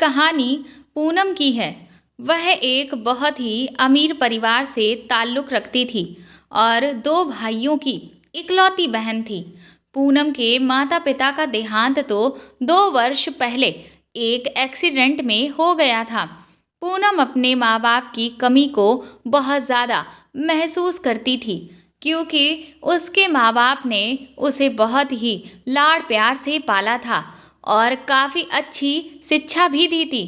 कहानी पूनम की है। वह एक बहुत ही अमीर परिवार से ताल्लुक़ रखती थी और दो भाइयों की इकलौती बहन थी। पूनम के माता-पिता का देहांत तो 2 वर्ष पहले एक एक्सीडेंट में हो गया था। पूनम अपने माँ-बाप की कमी को बहुत ज़्यादा महसूस करती थी, क्योंकि उसके माँ-बाप ने उसे बहुत ही लाड़-प्यार से पाला था और काफ़ी अच्छी शिक्षा भी दी थी।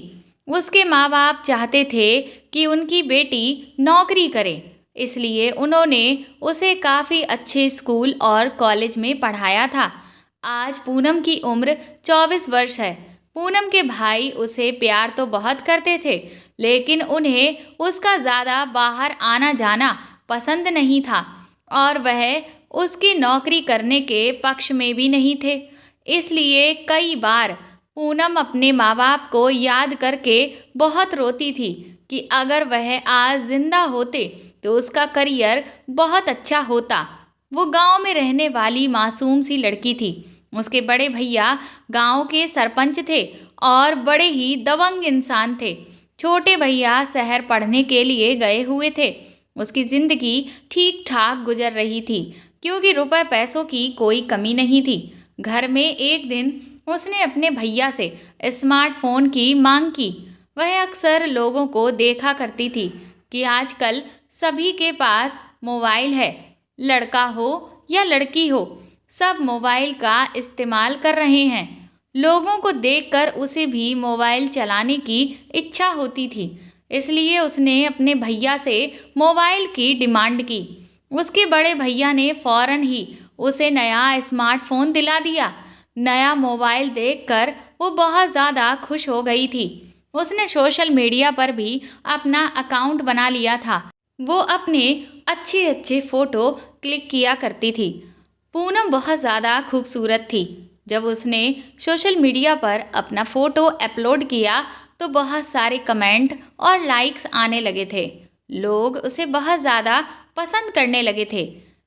उसके माँ-बाप चाहते थे कि उनकी बेटी नौकरी करे, इसलिए उन्होंने उसे काफ़ी अच्छे स्कूल और कॉलेज में पढ़ाया था। आज पूनम की उम्र 24 वर्ष है। पूनम के भाई उसे प्यार तो बहुत करते थे, लेकिन उन्हें उसका ज़्यादा बाहर आना-जाना पसंद नहीं था और वह उसकी नौकरी करने के पक्ष में भी नहीं थे। इसलिए कई बार पूनम अपने माँ-बाप को याद करके बहुत रोती थी कि अगर वह आज जिंदा होते तो उसका करियर बहुत अच्छा होता। वो गांव में रहने वाली मासूम सी लड़की थी। उसके बड़े भैया गांव के सरपंच थे और बड़े ही दबंग इंसान थे। छोटे भैया शहर पढ़ने के लिए गए हुए थे। उसकी जिंदगी ठीक ठाक गुजर रही थी, क्योंकि रुपए पैसों की कोई कमी नहीं थी। घर में एक दिन उसने अपने भैया से स्मार्टफोन की मांग की। वह अक्सर लोगों को देखा करती थी कि आजकल सभी के पास मोबाइल है, लड़का हो या लड़की हो, सब मोबाइल का इस्तेमाल कर रहे हैं। लोगों को देखकर उसे भी मोबाइल चलाने की इच्छा होती थी, इसलिए उसने अपने भैया से मोबाइल की डिमांड की। उसके बड़े भैया ने फौरन ही उसे नया स्मार्टफोन दिला दिया। नया मोबाइल देखकर वो बहुत ज़्यादा खुश हो गई थी। उसने सोशल मीडिया पर भी अपना अकाउंट बना लिया था। वो अपने अच्छे अच्छे फ़ोटो क्लिक किया करती थी। पूनम बहुत ज़्यादा खूबसूरत थी। जब उसने सोशल मीडिया पर अपना फ़ोटो अपलोड किया तो बहुत सारे कमेंट और लाइक्स आने लगे थे। लोग उसे बहुत ज़्यादा पसंद करने लगे थे।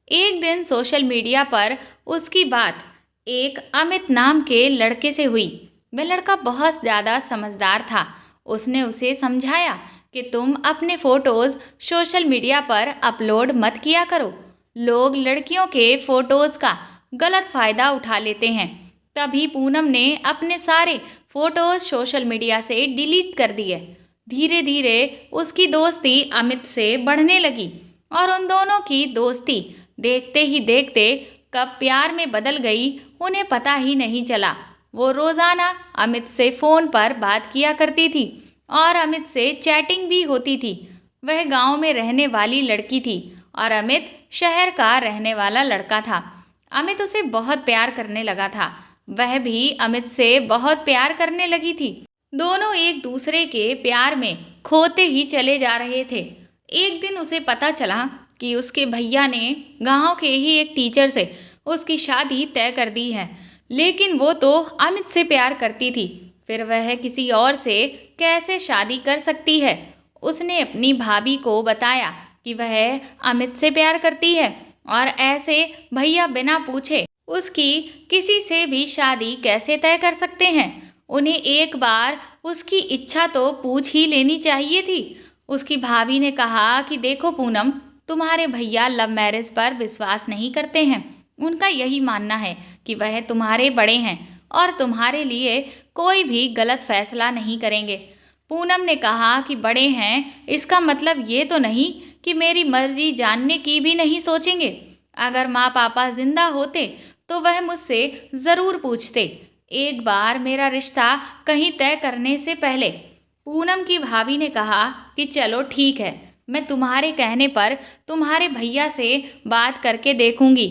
एक दिन सोशल मीडिया पर उसकी बात एक अमित नाम के लड़के से हुई। वह लड़का बहुत ज़्यादा समझदार था। उसने उसे समझाया कि तुम अपने फ़ोटोज़ सोशल मीडिया पर अपलोड मत किया करो। लोग लड़कियों के फ़ोटोज़ का गलत फ़ायदा उठा लेते हैं। तभी पूनम ने अपने सारे फ़ोटोज़ सोशल मीडिया से डिलीट कर दिए। धीरे धीरे उसकी दोस्ती अमित से बढ़ने लगी और उन दोनों की दोस्ती देखते ही देखते कब प्यार में बदल गई उन्हें पता ही नहीं चला। वो रोज़ाना अमित से फ़ोन पर बात किया करती थी और अमित से चैटिंग भी होती थी। वह गांव में रहने वाली लड़की थी और अमित शहर का रहने वाला लड़का था। अमित उसे बहुत प्यार करने लगा था। वह भी अमित से बहुत प्यार करने लगी थी। दोनों एक दूसरे के प्यार में खोते ही चले जा रहे थे। एक दिन उसे पता चला कि उसके भैया ने गांव के ही एक टीचर से उसकी शादी तय कर दी है, लेकिन वो तो अमित से प्यार करती थी, फिर वह किसी और से कैसे शादी कर सकती है। उसने अपनी भाभी को बताया कि वह अमित से प्यार करती है और ऐसे भैया बिना पूछे उसकी किसी से भी शादी कैसे तय कर सकते हैं। उन्हें एक बार उसकी इच्छा तो पूछ ही लेनी चाहिए थी। उसकी भाभी ने कहा कि देखो पूनम, तुम्हारे भैया लव मैरिज पर विश्वास नहीं करते हैं। उनका यही मानना है कि वह तुम्हारे बड़े हैं और तुम्हारे लिए कोई भी गलत फैसला नहीं करेंगे। पूनम ने कहा कि बड़े हैं इसका मतलब ये तो नहीं कि मेरी मर्जी जानने की भी नहीं सोचेंगे। अगर माँ पापा जिंदा होते तो वह मुझसे ज़रूर पूछते, एक बार मेरा रिश्ता कहीं तय करने से पहले। पूनम की भाभी ने कहा कि चलो ठीक है, मैं तुम्हारे कहने पर तुम्हारे भैया से बात करके देखूंगी,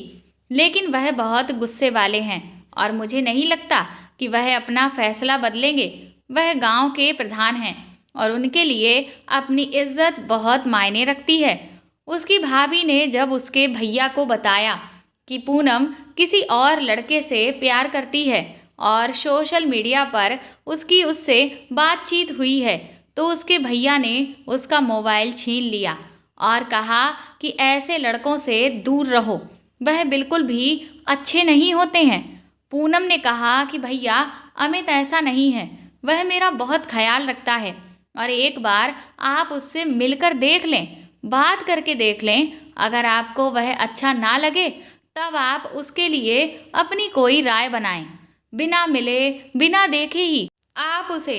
लेकिन वह बहुत गुस्से वाले हैं और मुझे नहीं लगता कि वह अपना फैसला बदलेंगे। वह गांव के प्रधान हैं और उनके लिए अपनी इज्जत बहुत मायने रखती है। उसकी भाभी ने जब उसके भैया को बताया कि पूनम किसी और लड़के से प्यार करती है और सोशल मीडिया पर उसकी उससे बातचीत हुई है, तो उसके भैया ने उसका मोबाइल छीन लिया और कहा कि ऐसे लड़कों से दूर रहो, वह बिल्कुल भी अच्छे नहीं होते हैं। पूनम ने कहा कि भैया अमित ऐसा नहीं है, वह मेरा बहुत ख्याल रखता है और एक बार आप उससे मिलकर देख लें, बात करके देख लें। अगर आपको वह अच्छा ना लगे तब आप उसके लिए अपनी कोई राय बनाएं। बिना मिले, बिना देखे ही आप उसे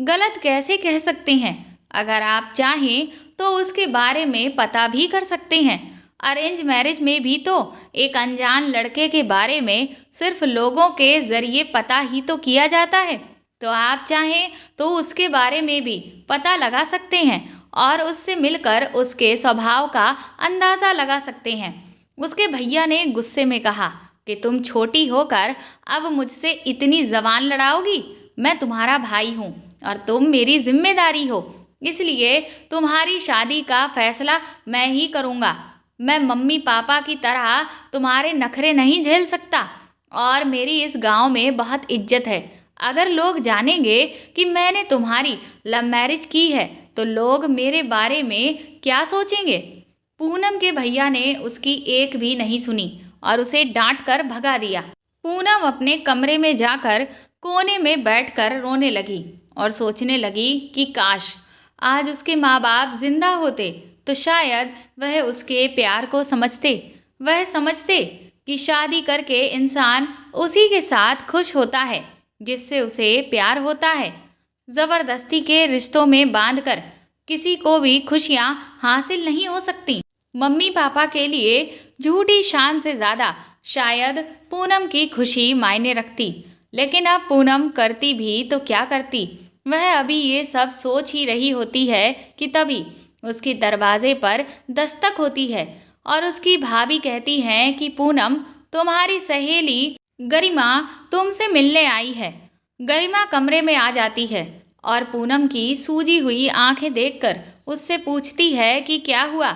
गलत कैसे कह सकते हैं? अगर आप चाहें तो उसके बारे में पता भी कर सकते हैं। अरेंज मैरिज में भी तो एक अनजान लड़के के बारे में सिर्फ लोगों के जरिए पता ही तो किया जाता है। तो आप चाहें तो उसके बारे में भी पता लगा सकते हैं और उससे मिलकर उसके स्वभाव का अंदाज़ा लगा सकते हैं। उसके भैया ने गुस्से में कहा कि तुम छोटी होकर अब मुझसे इतनी जबान लड़ाओगी? मैं तुम्हारा भाई हूँ और तुम मेरी जिम्मेदारी हो, इसलिए तुम्हारी शादी का फैसला मैं ही करूँगा। मैं मम्मी पापा की तरह तुम्हारे नखरे नहीं झेल सकता और मेरी इस गांव में बहुत इज्जत है। अगर लोग जानेंगे कि मैंने तुम्हारी लव मैरिज की है तो लोग मेरे बारे में क्या सोचेंगे? पूनम के भैया ने उसकी एक भी नहीं सुनी और उसे डांट कर भगा दिया। पूनम अपने कमरे में जाकर कोने में बैठकर रोने लगी और सोचने लगी कि काश आज उसके माँ बाप जिंदा होते तो शायद वह उसके प्यार को समझते। वह समझते कि शादी करके इंसान उसी के साथ खुश होता है जिससे उसे प्यार होता है। ज़बरदस्ती के रिश्तों में बांधकर किसी को भी खुशियाँ हासिल नहीं हो सकती। मम्मी पापा के लिए झूठी शान से ज़्यादा शायद पूनम की खुशी मायने रखती। लेकिन अब पूनम करती भी तो क्या करती? वह अभी ये सब सोच ही रही होती है कि तभी उसके दरवाजे पर दस्तक होती है और उसकी भाभी कहती हैं कि पूनम, तुम्हारी सहेली गरिमा तुमसे मिलने आई है। गरिमा कमरे में आ जाती है और पूनम की सूजी हुई आंखें देखकर उससे पूछती है कि क्या हुआ,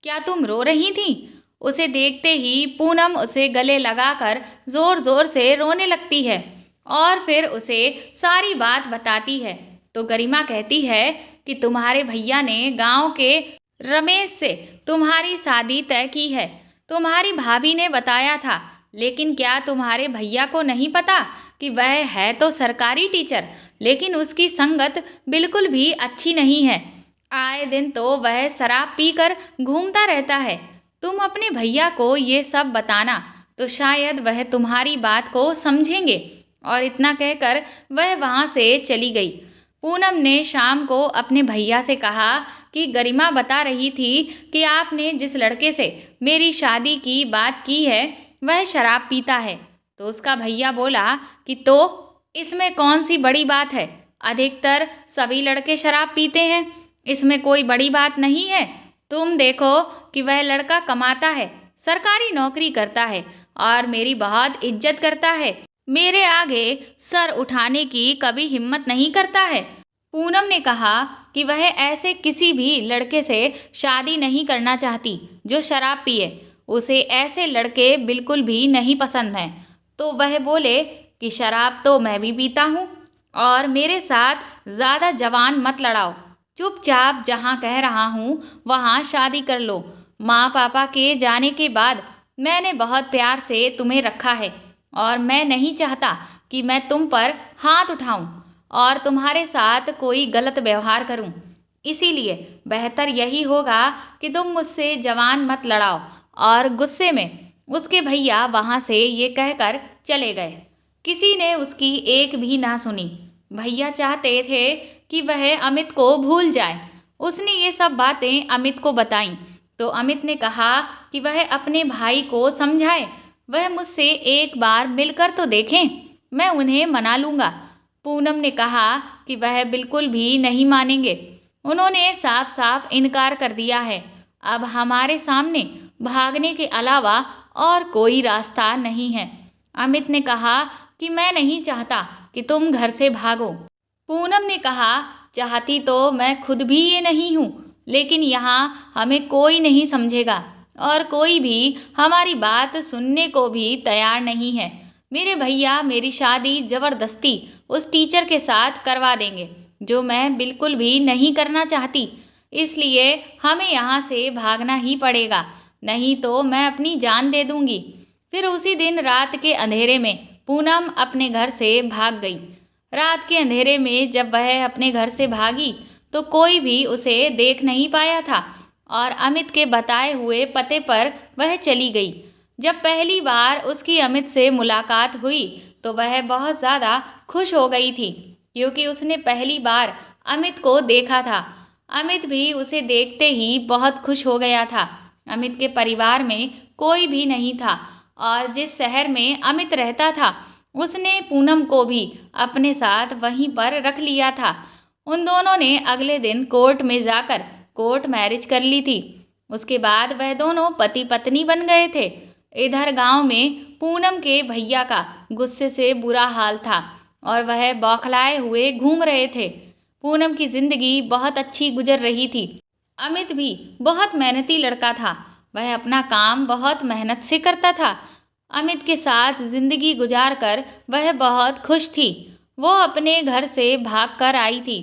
क्या तुम रो रही थी? उसे देखते ही पूनम उसे गले लगाकर जोर जोर से रोने लगती है और फिर उसे सारी बात बताती है। तो गरिमा कहती है कि तुम्हारे भैया ने गांव के रमेश से तुम्हारी शादी तय की है। तुम्हारी भाभी ने बताया था, लेकिन क्या तुम्हारे भैया को नहीं पता कि वह है तो सरकारी टीचर, लेकिन उसकी संगत बिल्कुल भी अच्छी नहीं है। आए दिन तो वह शराब पीकर घूमता रहता है। तुम अपने भैया को ये सब बताना तो शायद वह तुम्हारी बात को समझेंगे। और इतना कहकर वह वहाँ से चली गई। पूनम ने शाम को अपने भैया से कहा कि गरिमा बता रही थी कि आपने जिस लड़के से मेरी शादी की बात की है वह शराब पीता है। तो उसका भैया बोला कि तो इसमें कौन सी बड़ी बात है? अधिकतर सभी लड़के शराब पीते हैं, इसमें कोई बड़ी बात नहीं है। तुम देखो कि वह लड़का कमाता है, सरकारी नौकरी करता है और मेरी बहुत इज्जत करता है। मेरे आगे सर उठाने की कभी हिम्मत नहीं करता है। पूनम ने कहा कि वह ऐसे किसी भी लड़के से शादी नहीं करना चाहती जो शराब पिए। उसे ऐसे लड़के बिल्कुल भी नहीं पसंद हैं। तो वह बोले कि शराब तो मैं भी पीता हूँ और मेरे साथ ज़्यादा जवान मत लड़ाओ। चुपचाप जहाँ कह रहा हूँ वहाँ शादी कर लो। माँ पापा के जाने के बाद मैंने बहुत प्यार से तुम्हें रखा है और मैं नहीं चाहता कि मैं तुम पर हाथ उठाऊं और तुम्हारे साथ कोई गलत व्यवहार करूं। इसीलिए बेहतर यही होगा कि तुम मुझसे जवान मत लड़ाओ। और गुस्से में उसके भैया वहाँ से ये कहकर चले गए। किसी ने उसकी एक भी ना सुनी। भैया चाहते थे कि वह अमित को भूल जाए। उसने ये सब बातें अमित को बताईं तो अमित ने कहा कि वह अपने भाई को समझाए, वह मुझसे एक बार मिलकर तो देखें, मैं उन्हें मना लूँगा। पूनम ने कहा कि वह बिल्कुल भी नहीं मानेंगे। उन्होंने साफ साफ इनकार कर दिया है। अब हमारे सामने भागने के अलावा और कोई रास्ता नहीं है। अमित ने कहा कि मैं नहीं चाहता कि तुम घर से भागो। पूनम ने कहा, चाहती तो मैं खुद भी ये नहीं हूँ, लेकिन यहाँ हमें कोई नहीं समझेगा और कोई भी हमारी बात सुनने को भी तैयार नहीं है। मेरे भैया मेरी शादी ज़बरदस्ती उस टीचर के साथ करवा देंगे जो मैं बिल्कुल भी नहीं करना चाहती। इसलिए हमें यहाँ से भागना ही पड़ेगा, नहीं तो मैं अपनी जान दे दूँगी। फिर उसी दिन रात के अंधेरे में पूनम अपने घर से भाग गई। रात के अंधेरे में जब वह अपने घर से भागी तो कोई भी उसे देख नहीं पाया था और अमित के बताए हुए पते पर वह चली गई। जब पहली बार उसकी अमित से मुलाकात हुई तो वह बहुत ज़्यादा खुश हो गई थी, क्योंकि उसने पहली बार अमित को देखा था। अमित भी उसे देखते ही बहुत खुश हो गया था। अमित के परिवार में कोई भी नहीं था और जिस शहर में अमित रहता था उसने पूनम को भी अपने साथ वहीं पर रख लिया था। उन दोनों ने अगले दिन कोर्ट में जाकर कोर्ट मैरिज कर ली थी। उसके बाद वह दोनों पति पत्नी बन गए थे। इधर गांव में पूनम के भैया का गुस्से से बुरा हाल था और वह बौखलाए हुए घूम रहे थे। पूनम की जिंदगी बहुत अच्छी गुजर रही थी। अमित भी बहुत मेहनती लड़का था। वह अपना काम बहुत मेहनत से करता था। अमित के साथ जिंदगी गुजार कर वह बहुत खुश थी। वो अपने घर से भागकर आई थी।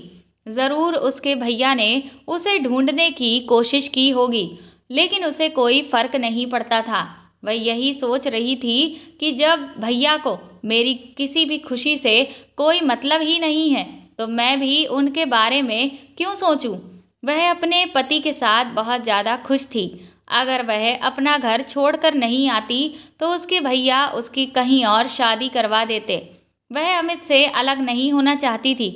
ज़रूर उसके भैया ने उसे ढूंढने की कोशिश की होगी, लेकिन उसे कोई फर्क नहीं पड़ता था। वह यही सोच रही थी कि जब भैया को मेरी किसी भी खुशी से कोई मतलब ही नहीं है तो मैं भी उनके बारे में क्यों सोचूं। वह अपने पति के साथ बहुत ज़्यादा खुश थी। अगर वह अपना घर छोड़कर नहीं आती तो उसके भैया उसकी कहीं और शादी करवा देते। वह अमित से अलग नहीं होना चाहती थी।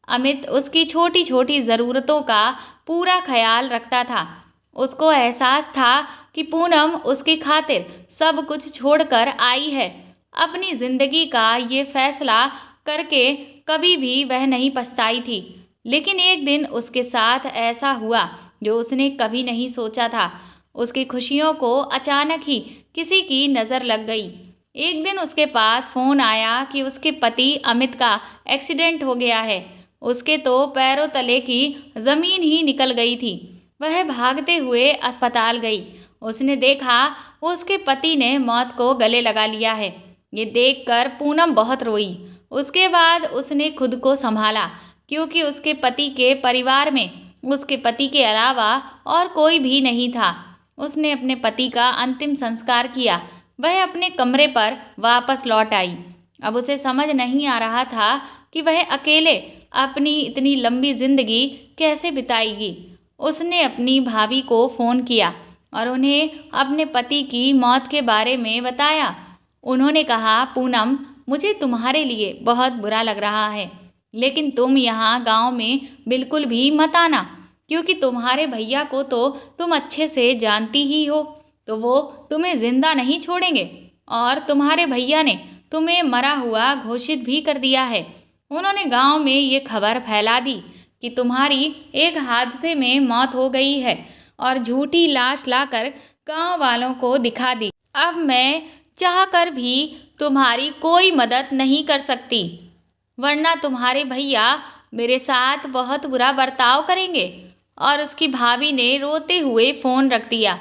अमित उसकी छोटी छोटी ज़रूरतों का पूरा ख्याल रखता था। उसको एहसास था कि पूनम उसकी खातिर सब कुछ छोड़कर आई है। अपनी ज़िंदगी का ये फैसला करके कभी भी वह नहीं पछताई थी। लेकिन एक दिन उसके साथ ऐसा हुआ जो उसने कभी नहीं सोचा था। उसकी खुशियों को अचानक ही किसी की नज़र लग गई। एक दिन उसके पास फ़ोन आया कि उसके पति अमित का एक्सीडेंट हो गया है। उसके तो पैरों तले की ज़मीन ही निकल गई थी। वह भागते हुए अस्पताल गई। उसने देखा उसके पति ने मौत को गले लगा लिया है। ये देखकर पूनम बहुत रोई। उसके बाद उसने खुद को संभाला, क्योंकि उसके पति के परिवार में उसके पति के अलावा और कोई भी नहीं था। उसने अपने पति का अंतिम संस्कार किया। वह अपने कमरे पर वापस लौट आई। अब उसे समझ नहीं आ रहा था कि वह अकेले अपनी इतनी लंबी जिंदगी कैसे बिताएगी। उसने अपनी भाभी को फ़ोन किया और उन्हें अपने पति की मौत के बारे में बताया। उन्होंने कहा, पूनम, मुझे तुम्हारे लिए बहुत बुरा लग रहा है, लेकिन तुम यहाँ गांव में बिल्कुल भी मत आना, क्योंकि तुम्हारे भैया को तो तुम अच्छे से जानती ही हो, तो वो तुम्हें जिंदा नहीं छोड़ेंगे और तुम्हारे भैया ने तुम्हें मरा हुआ घोषित भी कर दिया है। उन्होंने गांव में ये खबर फैला दी कि तुम्हारी एक हादसे में मौत हो गई है और झूठी लाश लाकर गांव वालों को दिखा दी। अब मैं चाहकर भी तुम्हारी कोई मदद नहीं कर सकती, वरना तुम्हारे भैया मेरे साथ बहुत बुरा बर्ताव करेंगे। और उसकी भाभी ने रोते हुए फ़ोन रख दिया।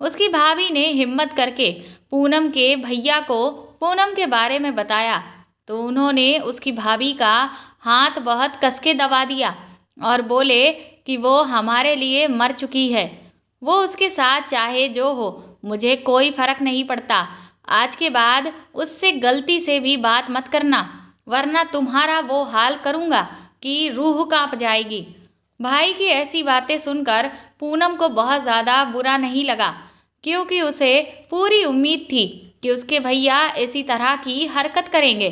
उसकी भाभी ने हिम्मत करके पूनम के भैया को पूनम के बारे में बताया तो उन्होंने उसकी भाभी का हाथ बहुत कस के दबा दिया और बोले कि वो हमारे लिए मर चुकी है। वो उसके साथ चाहे जो हो, मुझे कोई फ़र्क नहीं पड़ता। आज के बाद उससे गलती से भी बात मत करना, वरना तुम्हारा वो हाल करूँगा कि रूह कांप जाएगी। भाई की ऐसी बातें सुनकर पूनम को बहुत ज़्यादा बुरा नहीं लगा, क्योंकि उसे पूरी उम्मीद थी कि उसके भैया इसी तरह की हरकत करेंगे,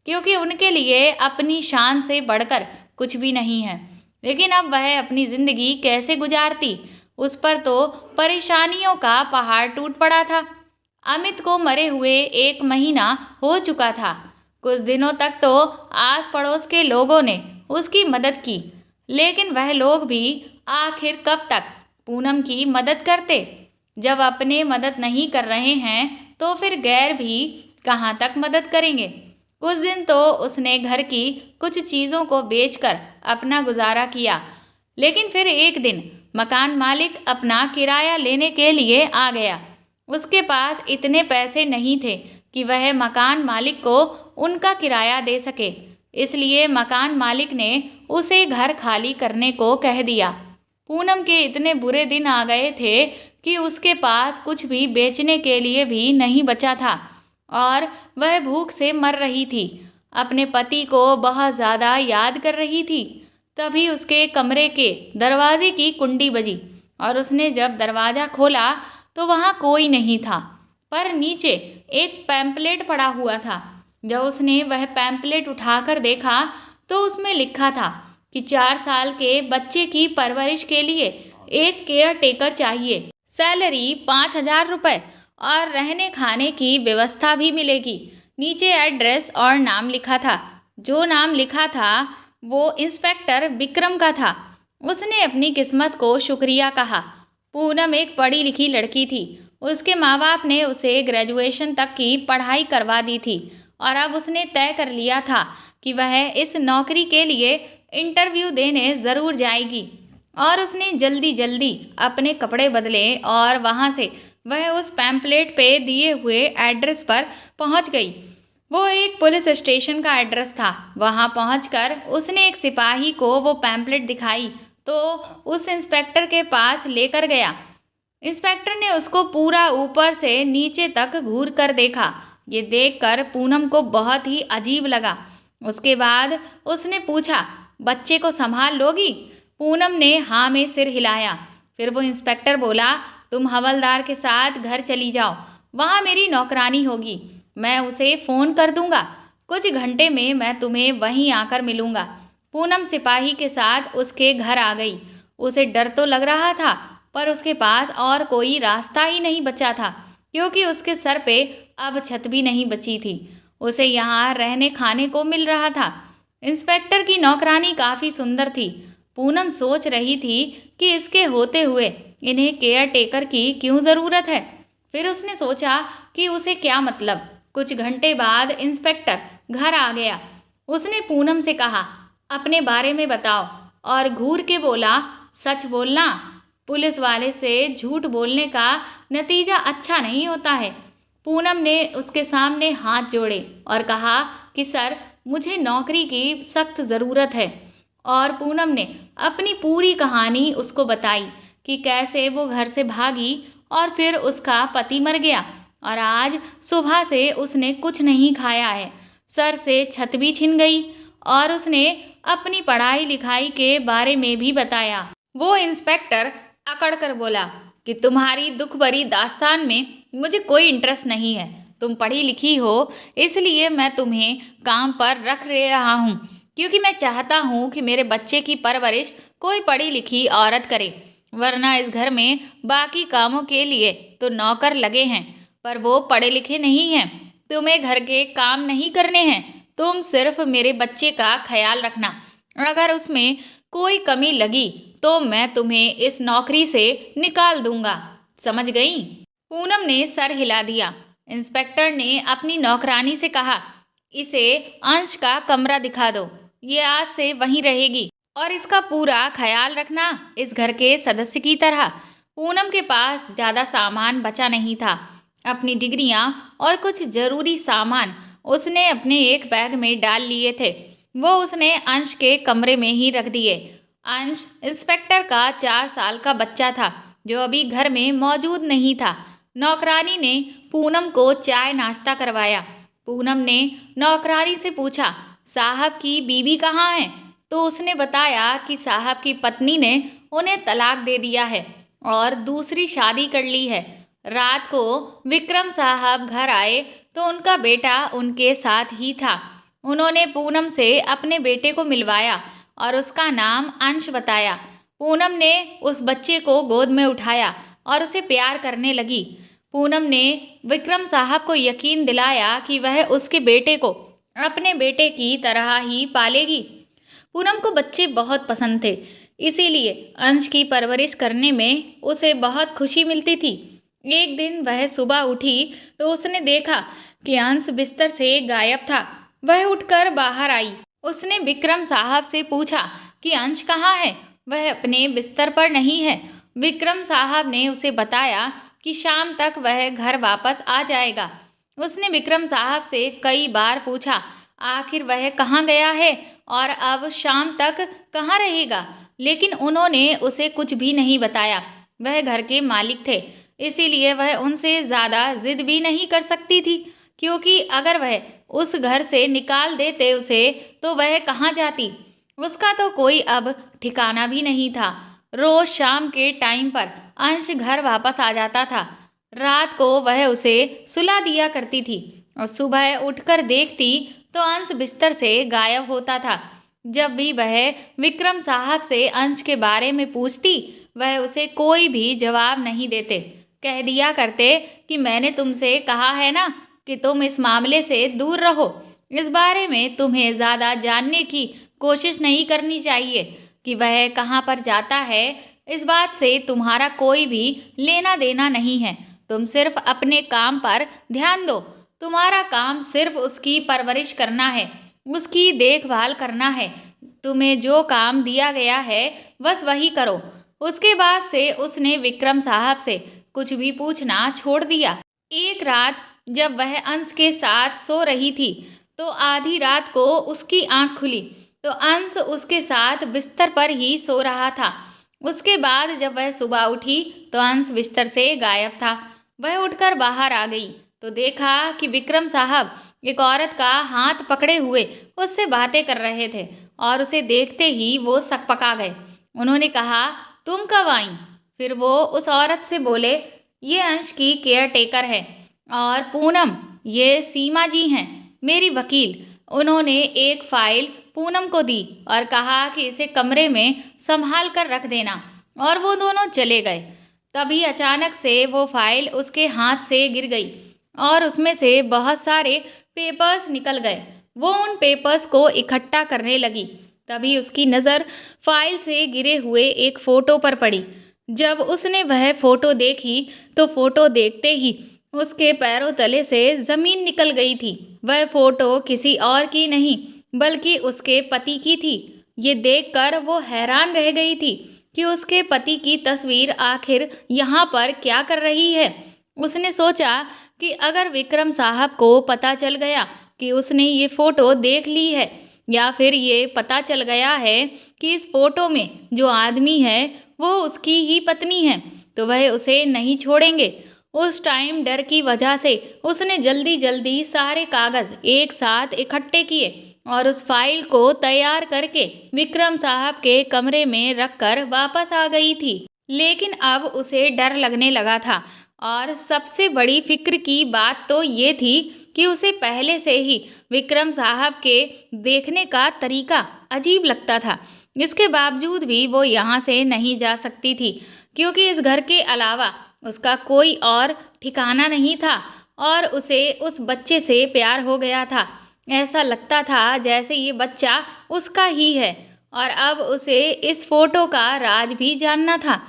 क्योंकि उनके लिए अपनी शान से बढ़कर कुछ भी नहीं है। लेकिन अब वह अपनी ज़िंदगी कैसे गुजारती, उस पर तो परेशानियों का पहाड़ टूट पड़ा था। अमित को मरे हुए 1 महीना हो चुका था। कुछ दिनों तक तो आस पड़ोस के लोगों ने उसकी मदद की, लेकिन वह लोग भी आखिर कब तक पूनम की मदद करते। जब अपने मदद नहीं कर रहे हैं तो फिर गैर भी कहाँ तक मदद करेंगे। कुछ दिन तो उसने घर की कुछ चीज़ों को बेचकर अपना गुजारा किया, लेकिन फिर एक दिन मकान मालिक अपना किराया लेने के लिए आ गया। उसके पास इतने पैसे नहीं थे कि वह मकान मालिक को उनका किराया दे सके, इसलिए मकान मालिक ने उसे घर खाली करने को कह दिया। पूनम के इतने बुरे दिन आ गए थे कि उसके पास कुछ भी बेचने के लिए भी नहीं बचा था और वह भूख से मर रही थी। अपने पति को बहुत ज़्यादा याद कर रही थी। तभी उसके कमरे के दरवाजे की कुंडी बजी और उसने जब दरवाज़ा खोला तो वहाँ कोई नहीं था, पर नीचे एक पैम्पलेट पड़ा हुआ था। जब उसने वह पैम्पलेट उठाकर देखा तो उसमें लिखा था कि 4 साल के बच्चे की परवरिश के लिए एक केयर टेकर चाहिए, सैलरी 5,000 रुपये और रहने खाने की व्यवस्था भी मिलेगी। नीचे एड्रेस और नाम लिखा था। जो नाम लिखा था वो इंस्पेक्टर विक्रम का था। उसने अपनी किस्मत को शुक्रिया कहा। पूनम एक पढ़ी लिखी लड़की थी। उसके माँ बाप ने उसे ग्रेजुएशन तक की पढ़ाई करवा दी थी और अब उसने तय कर लिया था कि वह इस नौकरी के लिए इंटरव्यू देने ज़रूर जाएगी। और उसने जल्दी जल्दी अपने कपड़े बदले और वहाँ से वह उस पैम्पलेट पे दिए हुए एड्रेस पर पहुँच गई। वो एक पुलिस स्टेशन का एड्रेस था। वहाँ पहुंचकर उसने एक सिपाही को वो पैम्पलेट दिखाई तो उस इंस्पेक्टर के पास लेकर गया। इंस्पेक्टर ने उसको पूरा ऊपर से नीचे तक घूर कर देखा। ये देखकर पूनम को बहुत ही अजीब लगा। उसके बाद उसने पूछा, बच्चे को संभाल लोगी? पूनम ने हाँ में सिर हिलाया। फिर वो इंस्पेक्टर बोला, तुम हवलदार के साथ घर चली जाओ, वहाँ मेरी नौकरानी होगी, मैं उसे फ़ोन कर दूंगा। कुछ घंटे में मैं तुम्हें वहीं आकर मिलूंगा। पूनम सिपाही के साथ उसके घर आ गई। उसे डर तो लग रहा था, पर उसके पास और कोई रास्ता ही नहीं बचा था, क्योंकि उसके सर पे अब छत भी नहीं बची थी। उसे यहाँ रहने खाने को मिल रहा था। इंस्पेक्टर की नौकरानी काफ़ी सुंदर थी। पूनम सोच रही थी कि इसके होते हुए इन्हें केयर टेकर की क्यों ज़रूरत है। फिर उसने सोचा कि उसे क्या मतलब। कुछ घंटे बाद इंस्पेक्टर घर आ गया। उसने पूनम से कहा, अपने बारे में बताओ, और घूर के बोला, सच बोलना। पुलिस वाले से झूठ बोलने का नतीजा अच्छा नहीं होता है। पूनम ने उसके सामने हाथ जोड़े और कहा कि सर, मुझे नौकरी की सख्त ज़रूरत है। और पूनम ने अपनी पूरी कहानी उसको बताई कि कैसे वो घर से भागी और फिर उसका पति मर गया और आज सुबह से उसने कुछ नहीं खाया है। सर से छत भी छिन गई। और उसने अपनी पढ़ाई लिखाई के बारे में भी बताया। वो इंस्पेक्टर अकड़ कर बोला कि तुम्हारी दुख भरी दास्तान में मुझे कोई इंटरेस्ट नहीं है। तुम पढ़ी लिखी हो, इसलिए मैं तुम्हें काम पर रख रहा हूँ, क्योंकि मैं चाहता हूँ कि मेरे बच्चे की परवरिश कोई पढ़ी लिखी औरत करे, वरना इस घर में बाकी कामों के लिए तो नौकर लगे हैं, पर वो पढ़े लिखे नहीं हैं। तुम्हें घर के काम नहीं करने हैं, तुम सिर्फ मेरे बच्चे का ख्याल रखना। अगर उसमें कोई कमी लगी तो मैं तुम्हें इस नौकरी से निकाल दूंगा, समझ गई? पूनम ने सर हिला दिया। इंस्पेक्टर ने अपनी नौकरानी से कहा, इसे अंश का कमरा दिखा दो, ये आज से वहीं रहेगी और इसका पूरा ख्याल रखना इस घर के सदस्य की तरह। पूनम के पास ज़्यादा सामान बचा नहीं था। अपनी डिग्रियां और कुछ ज़रूरी सामान उसने अपने एक बैग में डाल लिए थे। वो उसने अंश के कमरे में ही रख दिए। अंश इंस्पेक्टर का 4 साल का बच्चा था, जो अभी घर में मौजूद नहीं था। नौकरानी ने पूनम को चाय नाश्ता करवाया। पूनम ने नौकरानी से पूछा, साहब की बीवी कहाँ है? तो उसने बताया कि साहब की पत्नी ने उन्हें तलाक दे दिया है और दूसरी शादी कर ली है। रात को विक्रम साहब घर आए तो उनका बेटा उनके साथ ही था। उन्होंने पूनम से अपने बेटे को मिलवाया और उसका नाम अंश बताया। पूनम ने उस बच्चे को गोद में उठाया और उसे प्यार करने लगी। पूनम ने विक्रम साहब को यकीन दिलाया कि वह उसके बेटे को अपने बेटे की तरह ही पालेगी। पूनम को बच्चे बहुत पसंद थे, इसीलिए अंश की परवरिश करने में उसे बहुत खुशी मिलती थी। एक दिन वह सुबह उठी तो उसने देखा कि अंश बिस्तर से गायब था। वह उठकर बाहर आई। उसने विक्रम साहब से पूछा कि अंश कहाँ है? वह अपने बिस्तर पर नहीं है। विक्रम साहब ने उसे बताया कि शाम तक वह घर वापस आ जाएगा। उसने विक्रम साहब से कई बार पूछा आखिर वह कहाँ गया है और अब शाम तक कहाँ रहेगा, लेकिन उन्होंने उसे कुछ भी नहीं बताया। वह घर के मालिक थे, इसीलिए वह उनसे ज़्यादा जिद भी नहीं कर सकती थी, क्योंकि अगर वह उस घर से निकाल देते उसे तो वह कहाँ जाती। उसका तो कोई अब ठिकाना भी नहीं था। रोज शाम के टाइम पर अंश घर वापस आ जाता था। रात को वह उसे सुला दिया करती थी और सुबह उठकर देखती तो अंश बिस्तर से गायब होता था। जब भी वह विक्रम साहब से अंश के बारे में पूछती, वह उसे कोई भी जवाब नहीं देते। कह दिया करते कि मैंने तुमसे कहा है ना कि तुम इस मामले से दूर रहो। इस बारे में तुम्हें ज़्यादा जानने की कोशिश नहीं करनी चाहिए कि वह कहाँ पर जाता है। इस बात से तुम्हारा कोई भी लेना देना नहीं है। तुम सिर्फ अपने काम पर ध्यान दो। तुम्हारा काम सिर्फ उसकी परवरिश करना है, उसकी देखभाल करना है। तुम्हें जो काम दिया गया है बस वही करो। उसके बाद से उसने विक्रम साहब से कुछ भी पूछना छोड़ दिया। एक रात जब वह अंश के साथ सो रही थी तो आधी रात को उसकी आंख खुली तो अंश उसके साथ बिस्तर पर ही सो रहा था। उसके बाद जब वह सुबह उठी तो अंश बिस्तर से गायब था। वह उठकर बाहर आ गई तो देखा कि विक्रम साहब एक औरत का हाथ पकड़े हुए उससे बातें कर रहे थे और उसे देखते ही वो सकपका गए। उन्होंने कहा, तुम कब आई? फिर वो उस औरत से बोले, ये अंश की केयर टेकर है और पूनम ये सीमा जी हैं मेरी वकील। उन्होंने एक फाइल पूनम को दी और कहा कि इसे कमरे में संभाल कर रख देना और वो दोनों चले गए। तभी अचानक से वो फाइल उसके हाथ से गिर गई और उसमें से बहुत सारे पेपर्स निकल गए। वो उन पेपर्स को इकट्ठा करने लगी। तभी उसकी नज़र फाइल से गिरे हुए एक फ़ोटो पर पड़ी। जब उसने वह फ़ोटो देखी तो फ़ोटो देखते ही उसके पैरों तले से ज़मीन निकल गई थी। वह फ़ोटो किसी और की नहीं बल्कि उसके पति की थी। ये देखकर वो हैरान रह गई थी कि उसके पति की तस्वीर आखिर यहाँ पर क्या कर रही है। उसने सोचा कि अगर विक्रम साहब को पता चल गया कि उसने ये फ़ोटो देख ली है या फिर ये पता चल गया है कि इस फ़ोटो में जो आदमी है वो उसकी ही पत्नी है तो वह उसे नहीं छोड़ेंगे। उस टाइम डर की वजह से उसने जल्दी जल्दी सारे कागज़ एक साथ इकट्ठे किए और उस फाइल को तैयार करके विक्रम साहब के कमरे में रखकर वापस आ गई थी। लेकिन अब उसे डर लगने लगा था और सबसे बड़ी फिक्र की बात तो ये थी कि उसे पहले से ही विक्रम साहब के देखने का तरीका अजीब लगता था। इसके बावजूद भी वो यहाँ से नहीं जा सकती थी क्योंकि इस घर के अलावा उसका कोई और ठिकाना नहीं था और उसे उस बच्चे से प्यार हो गया था। ऐसा लगता था जैसे ये बच्चा उसका ही है और अब उसे इस फोटो का राज भी जानना था।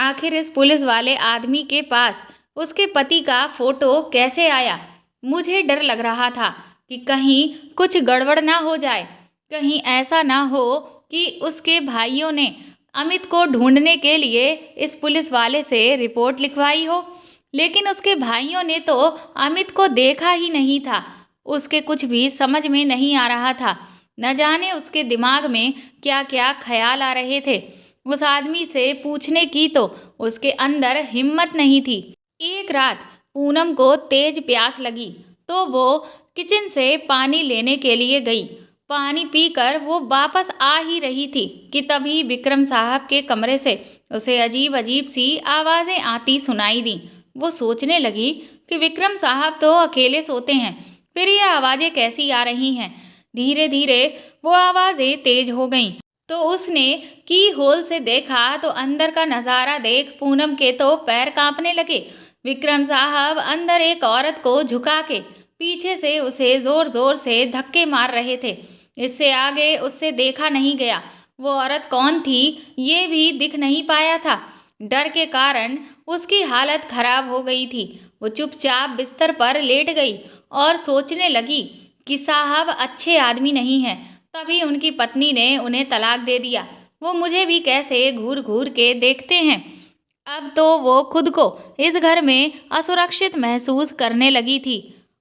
आखिर इस पुलिस वाले आदमी के पास उसके पति का फोटो कैसे आया? मुझे डर लग रहा था कि कहीं कुछ गड़बड़ ना हो जाए। कहीं ऐसा ना हो कि उसके भाइयों ने अमित को ढूंढने के लिए इस पुलिस वाले से रिपोर्ट लिखवाई हो। लेकिन उसके भाइयों ने तो अमित को देखा ही नहीं था। उसके कुछ भी समझ में नहीं आ रहा था। न जाने उसके दिमाग में क्या क्या ख्याल आ रहे थे। उस आदमी से पूछने की तो उसके अंदर हिम्मत नहीं थी। एक रात पूनम को तेज प्यास लगी तो वो किचन से पानी लेने के लिए गई। पानी पीकर वो वापस आ ही रही थी कि तभी विक्रम साहब के कमरे से उसे अजीब अजीब सी आवाज़ें आती सुनाई दी। वो सोचने लगी कि विक्रम साहब तो अकेले सोते हैं, फिर ये आवाज़ें कैसी आ रही हैं। धीरे धीरे वो आवाज़ें तेज हो गईं तो उसने की होल से देखा तो अंदर का नज़ारा देख पूनम के तो पैर कांपने लगे। विक्रम साहब अंदर एक औरत को झुका के पीछे से उसे ज़ोर ज़ोर से धक्के मार रहे थे। इससे आगे उससे देखा नहीं गया। वो औरत कौन थी ये भी दिख नहीं पाया था। डर के कारण उसकी हालत खराब हो गई थी। वो चुपचाप बिस्तर पर लेट गई और सोचने लगी कि साहब अच्छे आदमी नहीं हैं। तभी उनकी पत्नी ने उन्हें तलाक दे दिया। वो मुझे भी कैसे घूर घूर के देखते हैं। अब तो वो खुद को इस घर में असुरक्षित महसूस करने लगी थी।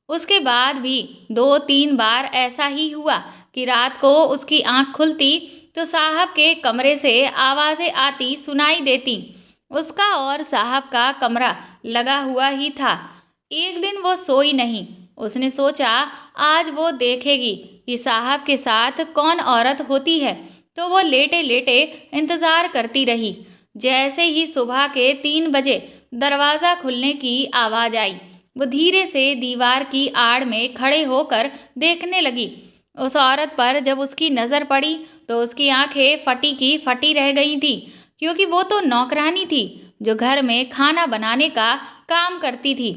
उसके बाद भी 2-3 बार ऐसा ही हुआ कि रात को उसकी आंख खुलती तो साहब के कमरे से आवाज़ें आती सुनाई देती। उसका और साहब का कमरा लगा हुआ ही था। एक दिन वो सोई नहीं उसने सोचा आज वो देखेगी कि साहब के साथ कौन औरत होती है। तो वो लेटे लेटे इंतजार करती रही। जैसे ही सुबह के 3 बजे दरवाज़ा खुलने की आवाज़ आई, वो धीरे से दीवार की आड़ में खड़े होकर देखने लगी। उस औरत पर जब उसकी नज़र पड़ी तो उसकी आंखें फटी की फटी रह गई थी, क्योंकि वो तो नौकरानी थी जो घर में खाना बनाने का काम करती थी।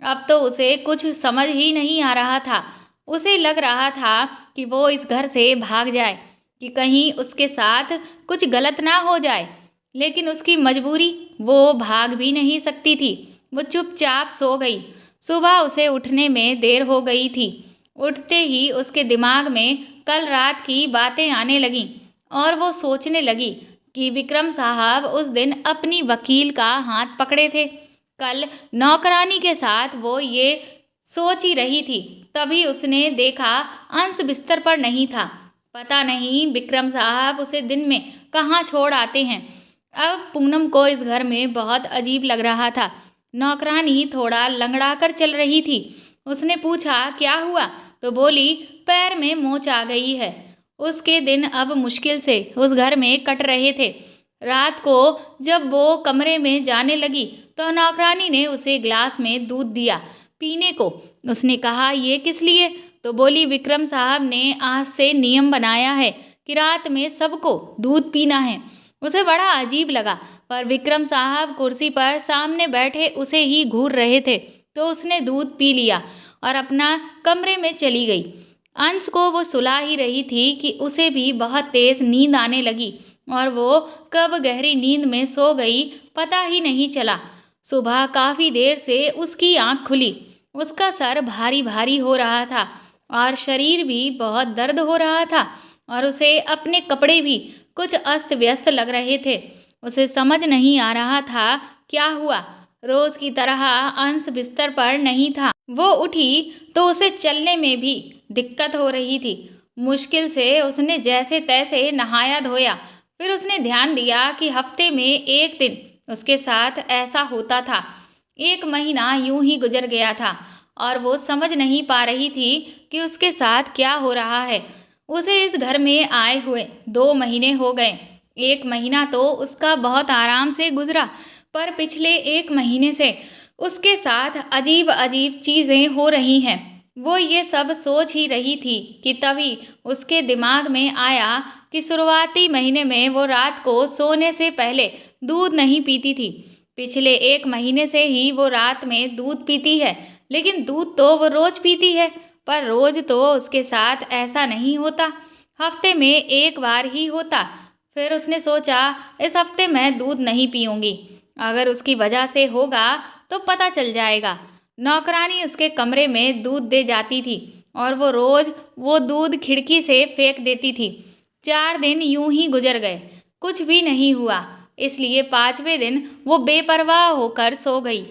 अब तो उसे कुछ समझ ही नहीं आ रहा था। उसे लग रहा था कि वो इस घर से भाग जाए, कि कहीं उसके साथ कुछ गलत ना हो जाए। लेकिन उसकी मजबूरी, वो भाग भी नहीं सकती थी। वो चुपचाप सो गई। सुबह उसे उठने में देर हो गई थी। उठते ही उसके दिमाग में कल रात की बातें आने लगीं और वो सोचने लगी कि विक्रम साहब उस दिन अपनी वकील का हाथ पकड़े थे। कल नौकरानी के साथ वो ये सोच ही रही थी, तभी उसने देखा अंश बिस्तर पर नहीं था। पता नहीं विक्रम साहब उसे दिन में कहाँ छोड़ आते हैं। अब पूनम को इस घर में बहुत अजीब लग रहा था। नौकरानी थोड़ा लंगड़ा कर चल रही थी। उसने पूछा क्या हुआ, तो बोली पैर में मोच आ गई है। उसके दिन अब मुश्किल से उस घर में कट रहे थे। रात को जब वो कमरे में जाने लगी तो नौकरानी ने उसे ग्लास में दूध दिया पीने को। उसने कहा ये किस लिए, तो बोली विक्रम साहब ने आज से नियम बनाया है कि रात में सबको दूध पीना है। उसे बड़ा अजीब लगा, पर विक्रम साहब कुर्सी पर सामने बैठे उसे ही घूर रहे थे, तो उसने दूध पी लिया और अपना कमरे में चली गई। अंश को वो सुला ही रही थी कि उसे भी बहुत तेज नींद आने लगी और वो कब गहरी नींद में सो गई पता ही नहीं चला। सुबह काफ़ी देर से उसकी आंख खुली। उसका सर भारी भारी हो रहा था और शरीर भी बहुत दर्द हो रहा था और उसे अपने कपड़े भी कुछ अस्त व्यस्त लग रहे थे। उसे समझ नहीं आ रहा था क्या हुआ। रोज की तरह अंश बिस्तर पर नहीं था। वो उठी तो उसे चलने में भी दिक्कत हो रही थी। मुश्किल से उसने जैसे तैसे नहाया धोया। फिर उसने ध्यान दिया कि हफ्ते में एक दिन उसके साथ ऐसा होता था। 1 महीना यूं ही गुजर गया था और वो समझ नहीं पा रही थी कि उसके साथ क्या हो रहा है। उसे इस घर में आए हुए 2 महीने हो गए। 1 महीना तो उसका बहुत आराम से गुजरा, पर पिछले 1 महीने से उसके साथ अजीब अजीब चीज़ें हो रही हैं। वो ये सब सोच ही रही थी कि तभी उसके दिमाग में आया कि शुरुआती महीने में वो रात को सोने से पहले दूध नहीं पीती थी। पिछले 1 महीने से ही वो रात में दूध पीती है, लेकिन दूध तो वो रोज पीती है, पर रोज तो उसके साथ ऐसा नहीं होता। हफ्ते में एक बार ही होता। फिर उसने सोचा इस हफ्ते मैं दूध नहीं पीऊँगी। अगर उसकी वजह से होगा तो पता चल जाएगा। नौकरानी उसके कमरे में दूध दे जाती थी और वो रोज वो दूध खिड़की से फेंक देती थी। 4 दिन यूं ही गुजर गए, कुछ भी नहीं हुआ। इसलिए 5वें दिन वो बेपरवाह होकर सो गई।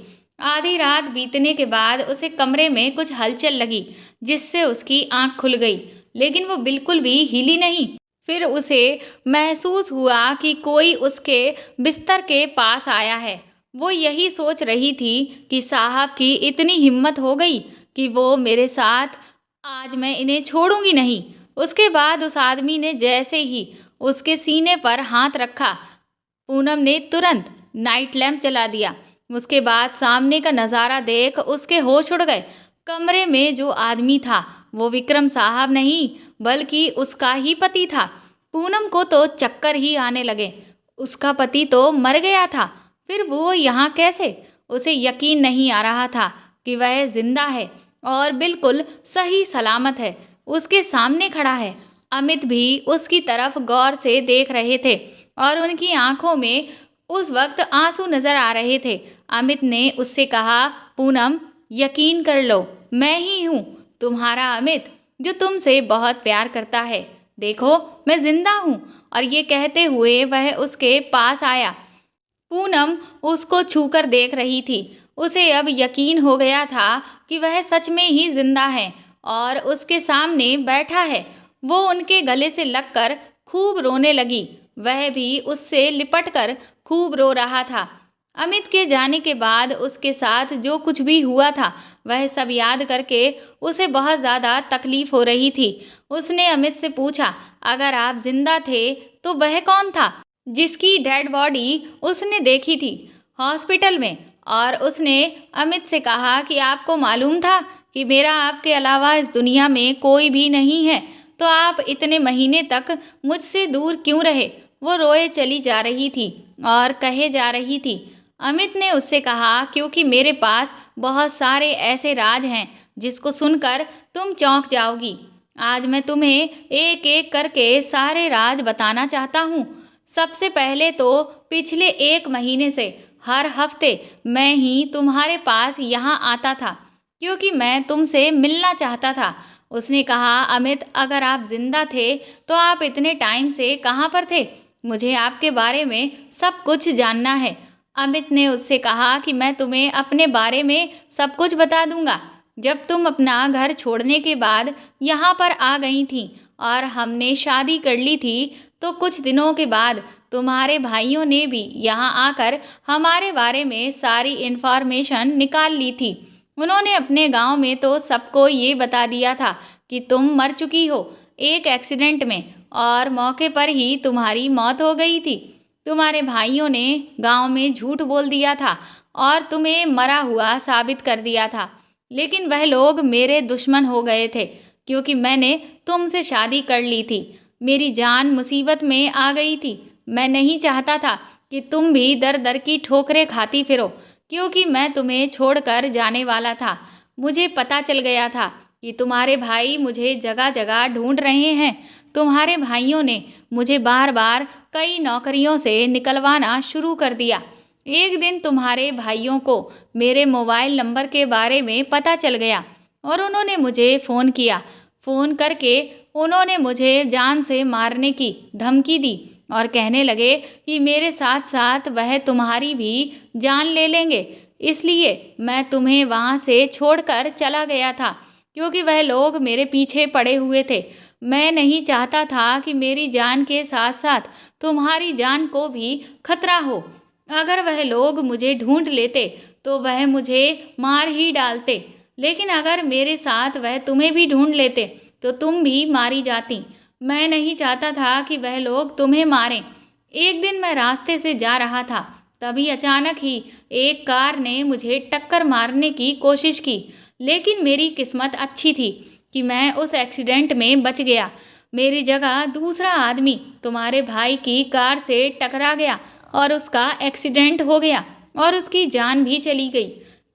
आधी रात बीतने के बाद उसे कमरे में कुछ हलचल लगी, जिससे उसकी आंख खुल गई, लेकिन वो बिल्कुल भी हिली नहीं। फिर उसे महसूस हुआ कि कोई उसके बिस्तर के पास आया है। वो यही सोच रही थी कि साहब की इतनी हिम्मत हो गई कि वो मेरे साथ, आज मैं इन्हें छोड़ूंगी नहीं। उसके बाद उस आदमी ने जैसे ही उसके सीने पर हाथ रखा, पूनम ने तुरंत नाइट लैंप जला दिया। उसके बाद सामने का नज़ारा देख उसके होश उड़ गए। कमरे में जो आदमी था वो विक्रम साहब नहीं, बल्कि उसका ही पति था। पूनम को तो चक्कर ही आने लगे। उसका पति तो मर गया था, फिर वो यहाँ कैसे? उसे यकीन नहीं आ रहा था कि वह जिंदा है और बिल्कुल सही सलामत है, उसके सामने खड़ा है। अमित भी उसकी तरफ गौर से देख रहे थे और उनकी आंखों में उस वक्त आंसू नजर आ रहे थे। अमित ने उससे कहा, पूनम यकीन कर लो, मैं ही हूँ, तुम्हारा अमित, जो तुमसे बहुत प्यार करता है। देखो मैं जिंदा हूँ। और ये कहते हुए वह उसके पास आया। पूनम उसको छूकर देख रही थी। उसे अब यकीन हो गया था कि वह सच में ही जिंदा है और उसके सामने बैठा है। वो उनके गले से लगकर खूब रोने लगी। वह भी उससे लिपटकर खूब रो रहा था। अमित के जाने के बाद उसके साथ जो कुछ भी हुआ था वह सब याद करके उसे बहुत ज़्यादा तकलीफ हो रही थी। उसने अमित से पूछा, अगर आप जिंदा थे तो वह कौन था जिसकी डेड बॉडी उसने देखी थी हॉस्पिटल में? और उसने अमित से कहा कि आपको मालूम था कि मेरा आपके अलावा इस दुनिया में कोई भी नहीं है, तो आप इतने महीने तक मुझसे दूर क्यों रहे? वो रोए चली जा रही थी और कहे जा रही थी। अमित ने उससे कहा, क्योंकि मेरे पास बहुत सारे ऐसे राज हैं जिसको सुनकर तुम चौंक जाओगी। आज मैं तुम्हें एक एक करके सारे राज बताना चाहता हूँ। सबसे पहले तो पिछले 1 महीने से हर हफ्ते मैं ही तुम्हारे पास यहाँ आता था, क्योंकि मैं तुमसे मिलना चाहता था। उसने कहा, अमित, अगर आप जिंदा थे तो आप इतने टाइम से कहाँ पर थे? मुझे आपके बारे में सब कुछ जानना है। अमित ने उससे कहा कि मैं तुम्हें अपने बारे में सब कुछ बता दूंगा। जब तुम अपना घर छोड़ने के बाद यहाँ पर आ गई थी और हमने शादी कर ली थी, तो कुछ दिनों के बाद तुम्हारे भाइयों ने भी यहाँ आकर हमारे बारे में सारी इन्फॉर्मेशन निकाल ली थी। उन्होंने अपने गांव में तो सबको ये बता दिया था कि तुम मर चुकी हो एक एक्सीडेंट में, और मौके पर ही तुम्हारी मौत हो गई थी। तुम्हारे भाइयों ने गांव में झूठ बोल दिया था और तुम्हें मरा हुआ साबित कर दिया था, लेकिन वह लोग मेरे दुश्मन हो गए थे क्योंकि मैंने तुमसे शादी कर ली थी। मेरी जान मुसीबत में आ गई थी। मैं नहीं चाहता था कि तुम भी दर दर की ठोकरें खाती फिरो, क्योंकि मैं तुम्हें छोड़कर जाने वाला था। मुझे पता चल गया था कि तुम्हारे भाई मुझे जगह जगह ढूंढ रहे हैं। तुम्हारे भाइयों ने मुझे बार बार कई नौकरियों से निकलवाना शुरू कर दिया। एक दिन तुम्हारे भाइयों को मेरे मोबाइल नंबर के बारे में पता चल गया और उन्होंने मुझे फ़ोन किया। फ़ोन करके उन्होंने मुझे जान से मारने की धमकी दी और कहने लगे कि मेरे साथ साथ वह तुम्हारी भी जान ले लेंगे। इसलिए मैं तुम्हें वहाँ से छोड़कर चला गया था, क्योंकि वह लोग मेरे पीछे पड़े हुए थे। मैं नहीं चाहता था कि मेरी जान के साथ साथ तुम्हारी जान को भी खतरा हो। अगर वह लोग मुझे ढूंढ लेते तो वह मुझे मार ही डालते, लेकिन अगर मेरे साथ वह तुम्हें भी ढूंढ लेते तो तुम भी मारी जाती। मैं नहीं चाहता था कि वह लोग तुम्हें मारें। एक दिन मैं रास्ते से जा रहा था, तभी अचानक ही एक कार ने मुझे टक्कर मारने की कोशिश की, लेकिन मेरी किस्मत अच्छी थी कि मैं उस एक्सीडेंट में बच गया। मेरी जगह दूसरा आदमी तुम्हारे भाई की कार से टकरा गया और उसका एक्सीडेंट हो गया और उसकी जान भी चली गई।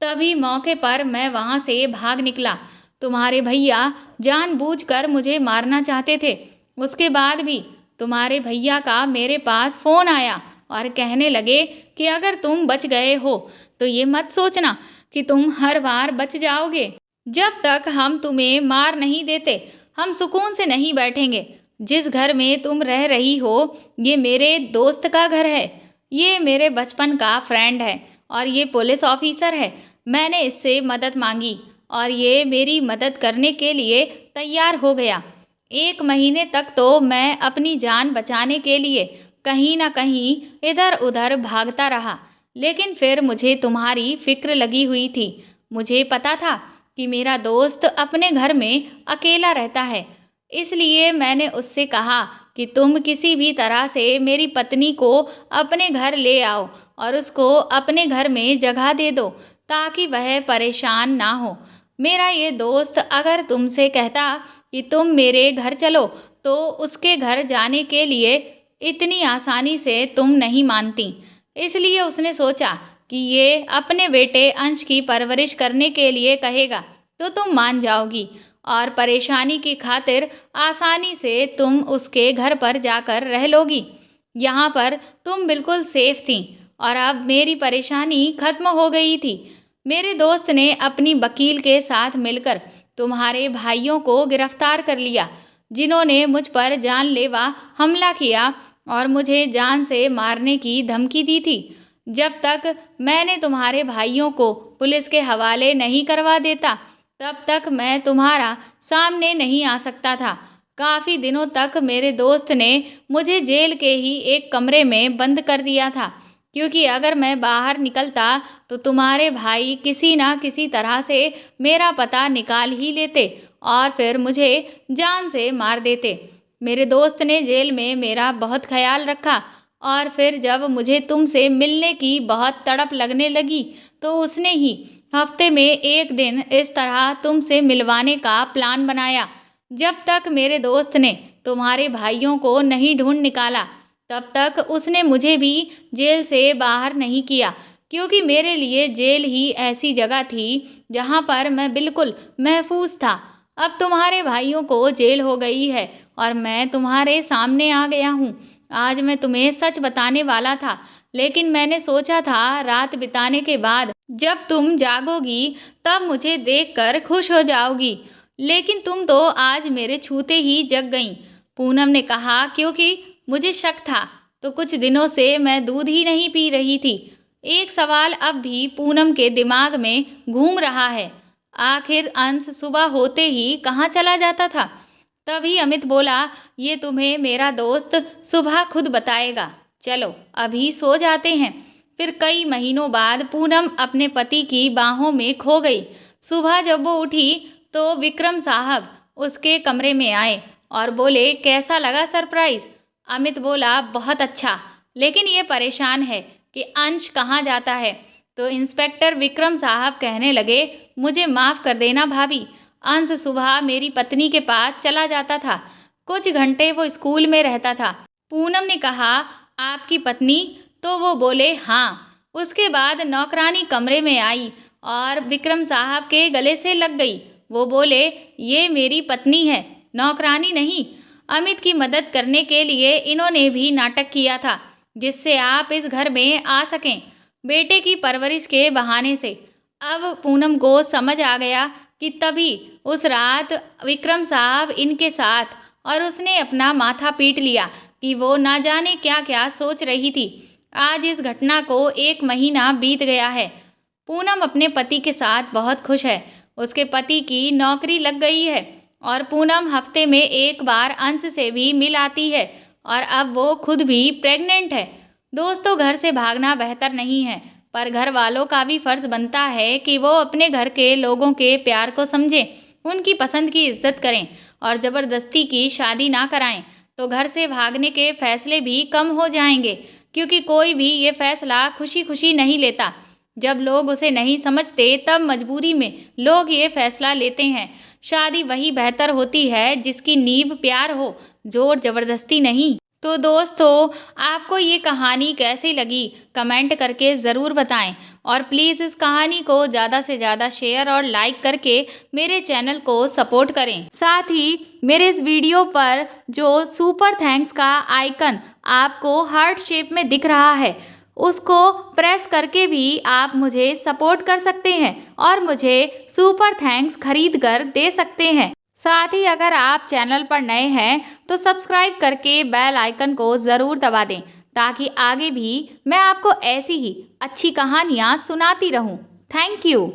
तभी मौके पर मैं वहाँ से भाग निकला। तुम्हारे भैया जानबूझकर मुझे मारना चाहते थे। उसके बाद भी तुम्हारे भैया का मेरे पास फ़ोन आया और कहने लगे कि अगर तुम बच गए हो तो ये मत सोचना कि तुम हर बार बच जाओगे। जब तक हम तुम्हें मार नहीं देते, हम सुकून से नहीं बैठेंगे। जिस घर में तुम रह रही हो, ये मेरे दोस्त का घर है। ये मेरे बचपन का फ्रेंड है और ये पुलिस ऑफिसर है। मैंने इससे मदद मांगी और ये मेरी मदद करने के लिए तैयार हो गया। 1 महीने तक तो मैं अपनी जान बचाने के लिए कहीं ना कहीं इधर उधर भागता रहा, लेकिन फिर मुझे तुम्हारी फिक्र लगी हुई थी। मुझे पता था कि मेरा दोस्त अपने घर में अकेला रहता है, इसलिए मैंने उससे कहा कि तुम किसी भी तरह से मेरी पत्नी को अपने घर ले आओ और उसको अपने घर में जगह दे दो ताकि वह परेशान ना हो। मेरा ये दोस्त अगर तुमसे कहता कि तुम मेरे घर चलो, तो उसके घर जाने के लिए इतनी आसानी से तुम नहीं मानती। इसलिए उसने सोचा कि ये अपने बेटे अंश की परवरिश करने के लिए कहेगा तो तुम मान जाओगी और परेशानी की खातिर आसानी से तुम उसके घर पर जाकर रह लोगी। यहाँ पर तुम बिल्कुल सेफ थी और अब मेरी परेशानी खत्म हो गई थी। मेरे दोस्त ने अपनी वकील के साथ मिलकर तुम्हारे भाइयों को गिरफ्तार कर लिया, जिन्होंने मुझ पर जानलेवा हमला किया और मुझे जान से मारने की धमकी दी थी। जब तक मैंने तुम्हारे भाइयों को पुलिस के हवाले नहीं करवा देता, तब तक मैं तुम्हारा सामने नहीं आ सकता था। काफ़ी दिनों तक मेरे दोस्त ने मुझे जेल के ही एक कमरे में बंद कर दिया था। क्योंकि अगर मैं बाहर निकलता तो तुम्हारे भाई किसी ना किसी तरह से मेरा पता निकाल ही लेते और फिर मुझे जान से मार देते। मेरे दोस्त ने जेल में मेरा बहुत ख्याल रखा और फिर जब मुझे तुमसे मिलने की बहुत तड़प लगने लगी तो उसने ही हफ्ते में एक दिन इस तरह तुमसे मिलवाने का प्लान बनाया। जब तक मेरे दोस्त ने तुम्हारे भाइयों को नहीं ढूंढ निकाला तब तक उसने मुझे भी जेल से बाहर नहीं किया, क्योंकि मेरे लिए जेल ही ऐसी जगह थी जहाँ पर मैं बिल्कुल महफूज था। अब तुम्हारे भाइयों को जेल हो गई है और मैं तुम्हारे सामने आ गया हूँ। आज मैं तुम्हें सच बताने वाला था, लेकिन मैंने सोचा था रात बिताने के बाद जब तुम जागोगी तब मुझे देखकर खुश हो जाओगी, लेकिन तुम तो आज मेरे छूते ही जग गईं। पूनम ने कहा, क्योंकि मुझे शक था तो कुछ दिनों से मैं दूध ही नहीं पी रही थी। एक सवाल अब भी पूनम के दिमाग में घूम रहा है, आखिर अंश सुबह होते ही कहाँ चला जाता था। तभी अमित बोला, ये तुम्हें मेरा दोस्त सुबह खुद बताएगा, चलो अभी सो जाते हैं। फिर कई महीनों बाद पूनम अपने पति की बाहों में खो गई। सुबह जब वो उठी तो विक्रम साहब उसके कमरे में आए और बोले, कैसा लगा सरप्राइज। अमित बोला, बहुत अच्छा, लेकिन ये परेशान है कि अंश कहाँ जाता है। तो इंस्पेक्टर विक्रम साहब कहने लगे, मुझे माफ़ कर देना भाभी, अंश सुबह मेरी पत्नी के पास चला जाता था, कुछ घंटे वो स्कूल में रहता था। पूनम ने कहा, आपकी पत्नी? तो वो बोले, हाँ। उसके बाद नौकरानी कमरे में आई और विक्रम साहब के गले से लग गई। वो बोले, ये मेरी पत्नी है, नौकरानी नहीं। अमित की मदद करने के लिए इन्होंने भी नाटक किया था, जिससे आप इस घर में आ सकें, बेटे की परवरिश के बहाने से। अब पूनम को समझ आ गया कि तभी उस रात विक्रम साहब इनके साथ, और उसने अपना माथा पीट लिया कि वो ना जाने क्या क्या सोच रही थी। आज इस घटना को 1 महीना बीत गया है। पूनम अपने पति के साथ बहुत खुश है। उसके पति की नौकरी लग गई है और पूनम हफ्ते में एक बार अंश से भी मिल आती है और अब वो खुद भी प्रेग्नेंट है। दोस्तों, घर से भागना बेहतर नहीं है, पर घर वालों का भी फर्ज बनता है कि वो अपने घर के लोगों के प्यार को समझें, उनकी पसंद की इज्जत करें और ज़बरदस्ती की शादी ना कराएं। तो घर से भागने के फैसले भी कम हो जाएंगे, क्योंकि कोई भी ये फैसला खुशी खुशी नहीं लेता। जब लोग उसे नहीं समझते तब मजबूरी में लोग ये फैसला लेते हैं। शादी वही बेहतर होती है जिसकी नींव प्यार हो, जोर जबरदस्ती नहीं। तो दोस्तों, आपको ये कहानी कैसी लगी कमेंट करके ज़रूर बताएं और प्लीज़ इस कहानी को ज़्यादा से ज़्यादा शेयर और लाइक करके मेरे चैनल को सपोर्ट करें। साथ ही मेरे इस वीडियो पर जो सुपर थैंक्स का आइकन आपको हार्ट शेप में दिख रहा है, उसको प्रेस करके भी आप मुझे सपोर्ट कर सकते हैं और मुझे सुपर थैंक्स खरीद कर दे सकते हैं। साथ ही अगर आप चैनल पर नए हैं तो सब्सक्राइब करके बेल आइकन को ज़रूर दबा दें, ताकि आगे भी मैं आपको ऐसी ही अच्छी कहानियाँ सुनाती रहूँ। Thank you.